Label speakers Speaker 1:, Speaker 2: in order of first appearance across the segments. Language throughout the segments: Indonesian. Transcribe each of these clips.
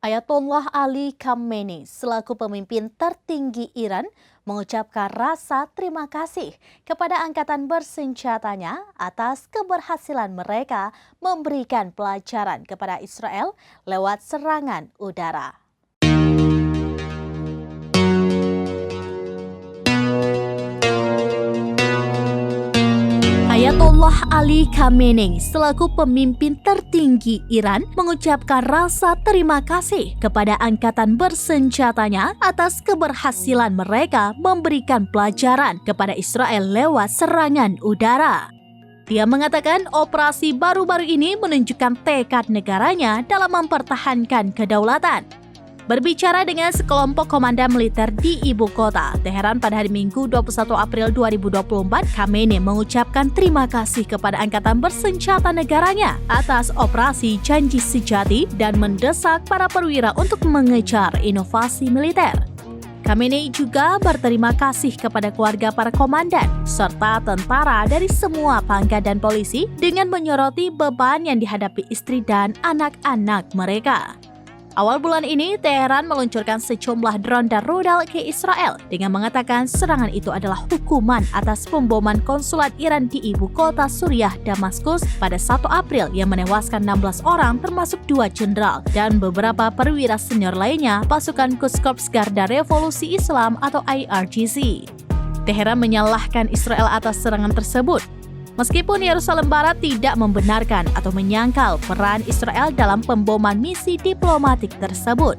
Speaker 1: Ayatollah Ali Khamenei selaku pemimpin tertinggi Iran mengucapkan rasa terima kasih kepada angkatan bersenjatanya atas keberhasilan mereka memberikan pelajaran kepada Israel lewat serangan udara. Ayatollah Ali Khamenei selaku pemimpin tertinggi Iran mengucapkan rasa terima kasih kepada angkatan bersenjatanya atas keberhasilan mereka memberikan pelajaran kepada Israel lewat serangan udara. Dia mengatakan operasi baru-baru ini menunjukkan tekad negaranya dalam mempertahankan kedaulatan. Berbicara dengan sekelompok komandan militer di ibu kota, Teheran pada hari Minggu 21 April 2024, Khamenei mengucapkan terima kasih kepada angkatan bersenjata negaranya atas operasi janji sejati dan mendesak para perwira untuk mengejar inovasi militer. Khamenei juga berterima kasih kepada keluarga para komandan serta tentara dari semua pangkat dan polisi dengan menyoroti beban yang dihadapi istri dan anak-anak mereka. Awal bulan ini, Teheran meluncurkan sejumlah drone dan rudal ke Israel dengan mengatakan serangan itu adalah hukuman atas pemboman konsulat Iran di ibu kota Suriah, Damaskus pada 1 April yang menewaskan 16 orang termasuk 2 jenderal dan beberapa perwira senior lainnya pasukan Quds Corps Garda Revolusi Islam atau IRGC. Teheran menyalahkan Israel atas serangan tersebut. Meskipun Yerusalem Barat tidak membenarkan atau menyangkal peran Israel dalam pemboman misi diplomatik tersebut.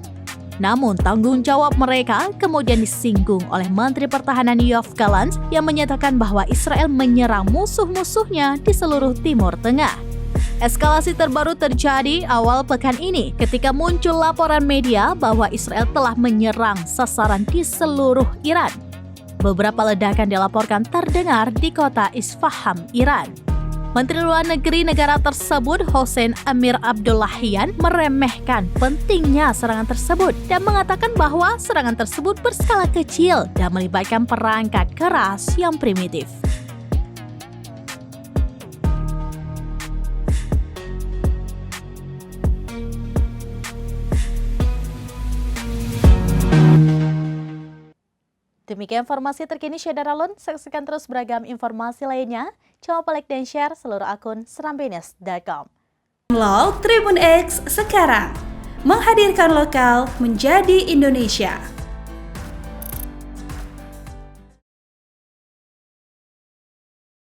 Speaker 1: Namun tanggung jawab mereka kemudian disinggung oleh Menteri Pertahanan Yoav Gallant yang menyatakan bahwa Israel menyerang musuh-musuhnya di seluruh Timur Tengah. Eskalasi terbaru terjadi awal pekan ini ketika muncul laporan media bahwa Israel telah menyerang sasaran di seluruh Iran. Beberapa ledakan dilaporkan terdengar di kota Isfahan, Iran. Menteri Luar Negeri negara tersebut, Hossein Amir-Abdollahian, meremehkan pentingnya serangan tersebut dan mengatakan bahwa serangan tersebut berskala kecil dan melibatkan perangkat keras yang primitif. Demikian informasi terkini Syedara Lun. Saksikan terus beragam informasi lainnya. Jangan lupa like dan share seluruh akun serambinews.com.
Speaker 2: Download Tribun X sekarang. Menghadirkan lokal menjadi Indonesia.